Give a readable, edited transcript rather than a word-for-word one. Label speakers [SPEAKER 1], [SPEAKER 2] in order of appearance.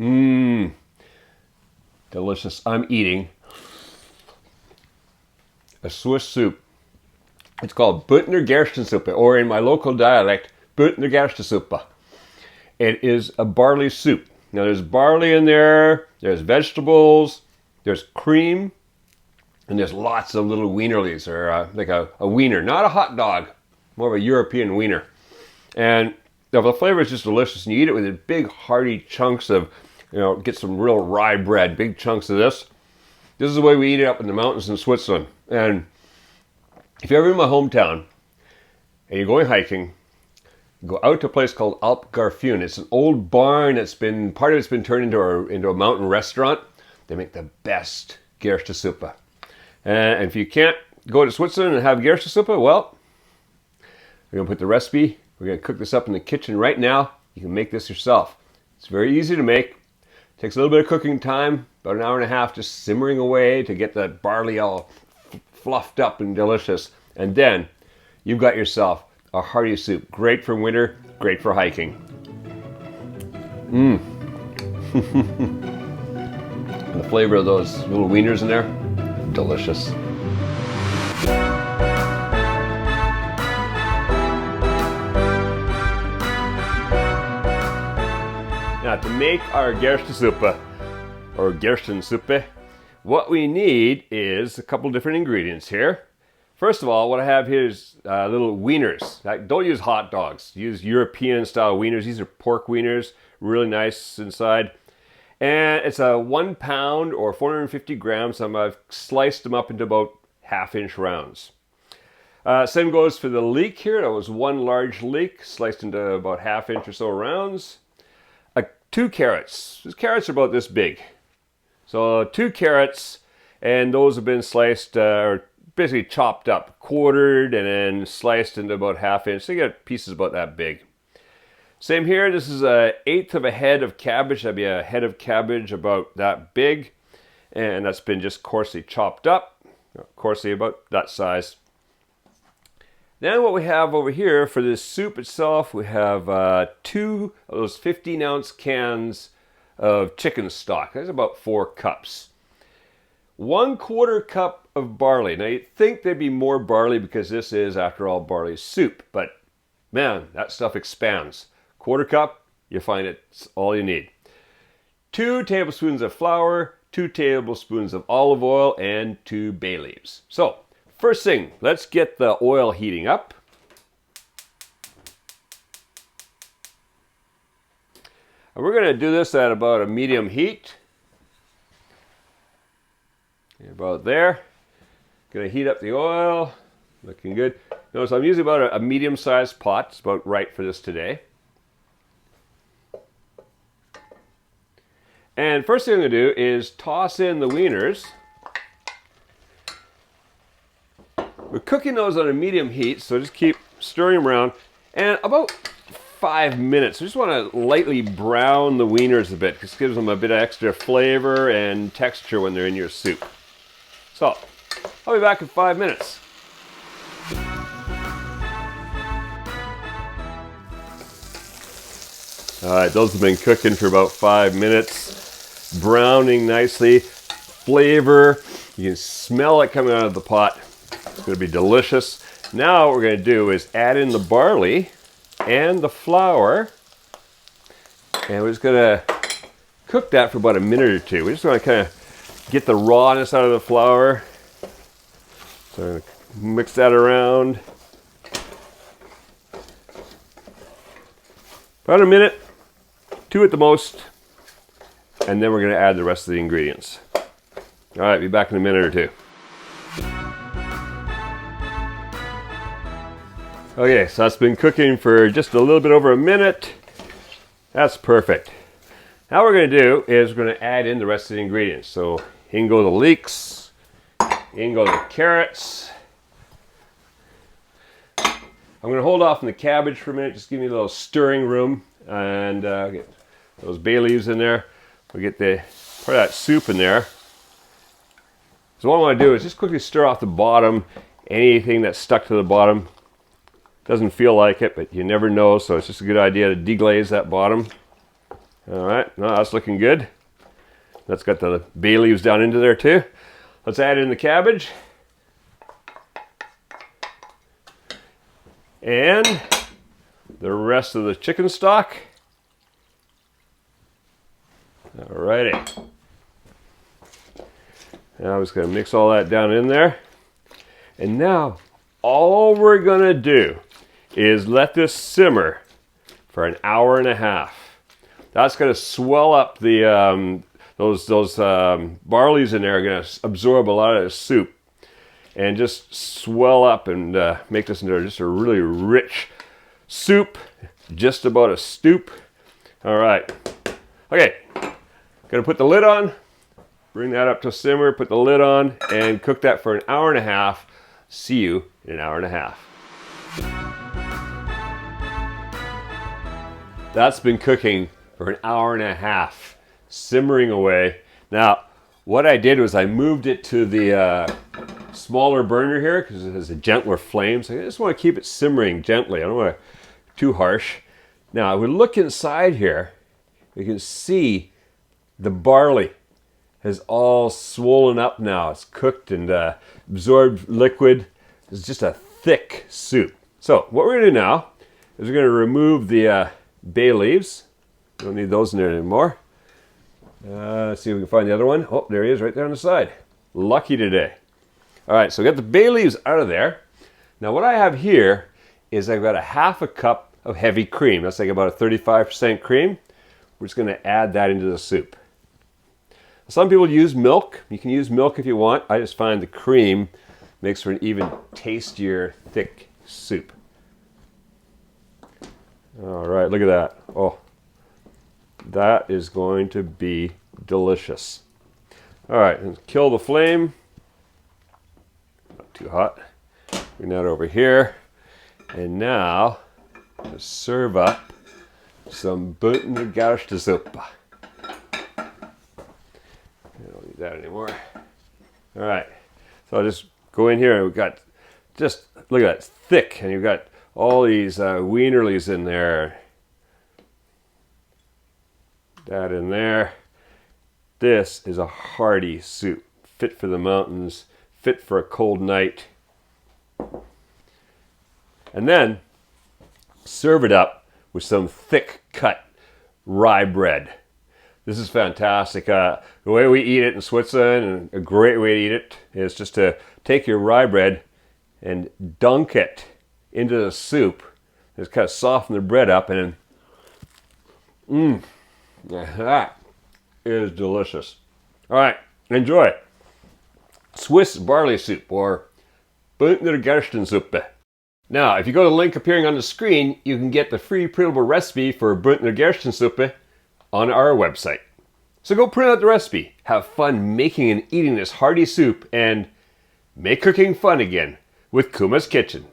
[SPEAKER 1] Mmm, delicious. I'm eating a Swiss soup. It's called Bündner Gerstensuppe, or in my local dialect, Bündner Gerstensuppe. It is a barley soup. Now there's barley in there, there's vegetables, there's cream, and there's lots of little wienerlies, or like a wiener, not a hot dog, more of a European wiener. And the flavor is just delicious, and you eat it with big hearty chunks of, get some real rye bread, big chunks of this. This is the way we eat it up in the mountains in Switzerland. And if you're ever in my hometown and you're going hiking, go out to a place called Alp Garfune. It's an old barn that's been, part of it's been turned into a mountain restaurant. They make the best Gerstensuppe. And if you can't go to Switzerland and have Gerstensuppe, well, we're going to put the recipe, we're going to cook this up in the kitchen right now. You can make this yourself. It's very easy to make. Takes a little bit of cooking time, about an hour and a half, just simmering away to get that barley all fluffed up and delicious. And then you've got yourself a hearty soup. Great for winter, great for hiking. And the flavor of those little wieners in there, delicious. Now to make our Gerstensuppe, or Gerstensuppe, what we need is a couple different ingredients here. First of all, what I have here is little wieners. Don't use hot dogs. Use European style wieners. These are pork wieners, really nice inside. And it's a 1 pound or 450 grams. I've sliced them up into about ½ inch rounds. Same goes for the leek here. That was one large leek, sliced into about ½ inch or so rounds. 2 carrots. These carrots are about this big. So 2 carrots, and those have been sliced, or basically chopped up, quartered, and then sliced into about ½ inch. So you get pieces about that big. Same here, this is 1/8 of a head of cabbage. That'd be a head of cabbage about that big. And that's been just coarsely chopped up, coarsely about that size. Then what we have over here for this soup itself, we have 2 of those 15-ounce cans of chicken stock. That's about 4 cups. 1/4 cup of barley. Now you'd think there'd be more barley because this is, after all, barley soup. But man, that stuff expands. 1/4 cup, you find it's all you need. 2 tablespoons of flour, 2 tablespoons of olive oil, and 2 bay leaves. So, first thing, let's get the oil heating up. And we're going to do this at about a medium heat. About there. Going to heat up the oil. Looking good. Notice I'm using about a medium-sized pot. It's about right for this today. And first thing I'm going to do is toss in the wieners. We're cooking those on a medium heat, so just keep stirring them around. And about 5 minutes. We just want to lightly brown the wieners a bit. This gives them a bit of extra flavor and texture when they're in your soup. So, I'll be back in 5 minutes. Alright, those have been cooking for about 5 minutes. Browning nicely. Flavor. You can smell it coming out of the pot. It's going to be delicious. Now what we're going to do is add in the barley and the flour. And we're just going to cook that for about a minute or two. We just want to kind of get the rawness out of the flour. So I'm going to mix that around. About a minute, 2 at the most. And then we're going to add the rest of the ingredients. All right, be back in a minute or two. Okay, so that's been cooking for just a little bit over a minute. That's perfect. Now what we're going to do is we're going to add in the rest of the ingredients. So in go the leeks, in go the carrots. I'm going to hold off on the cabbage for a minute, just give me a little stirring room, and get those bay leaves in there. We'll get the part of that soup in there. So what I want to do is just quickly stir off the bottom, anything that's stuck to the bottom. Doesn't feel like it, but you never know, so it's just a good idea to deglaze that bottom. All right, no, that's looking good. That's got the bay leaves down into there too. Let's add in the cabbage. And the rest of the chicken stock. Alrighty. Now I'm just going to mix all that down in there. And now all we're going to do is let this simmer for an hour and a half. That's going to swell up the those barleys in there are going to absorb a lot of the soup and just swell up and make this into just a really rich soup, just about a stoop. All right. Okay. Gonna put the lid on, bring that up to simmer, put the lid on, and cook that for an hour and a half. See you in an hour and a half. That's been cooking for an hour and a half, simmering away. Now, what I did was I moved it to the smaller burner here because it has a gentler flame. So I just want to keep it simmering gently. I don't want it too harsh. Now, we look inside here, you can see the barley has all swollen up now. It's cooked and absorbed liquid. It's just a thick soup. So what we're going to do now is we're going to remove the bay leaves. We don't need those in there anymore. Let's see if we can find the other one. Oh, there he is right there on the side. Lucky today. All right, so we got the bay leaves out of there. Now what I have here is I've got a half a cup of heavy cream. That's like about a 35% cream. We're just going to add that into the soup. Some people use milk. You can use milk if you want. I just find the cream makes for an even tastier, thick soup. All right, look at that. Oh, that is going to be delicious. All right, and kill the flame. Not too hot. Bring that over here. And now, let's serve up some Bündner Gerstensuppe. I don't need that anymore. All right, so I'll just go in here and we've got just, look at that, it's thick, and you've got all these wienerlies in there. That in there. This is a hearty soup, fit for the mountains, fit for a cold night. And then serve it up with some thick cut rye bread. This is fantastic. The way we eat it in Switzerland, and a great way to eat it, is just to take your rye bread and dunk it into the soup. Just kind of soften the bread up, and then, that is delicious. All right, enjoy. Swiss barley soup, or Bündner Gerstensuppe. Now, if you go to the link appearing on the screen, you can get the free printable recipe for Bündner Gerstensuppe on our website. So go print out the recipe, have fun making and eating this hearty soup, and make cooking fun again with Kuma's Kitchen.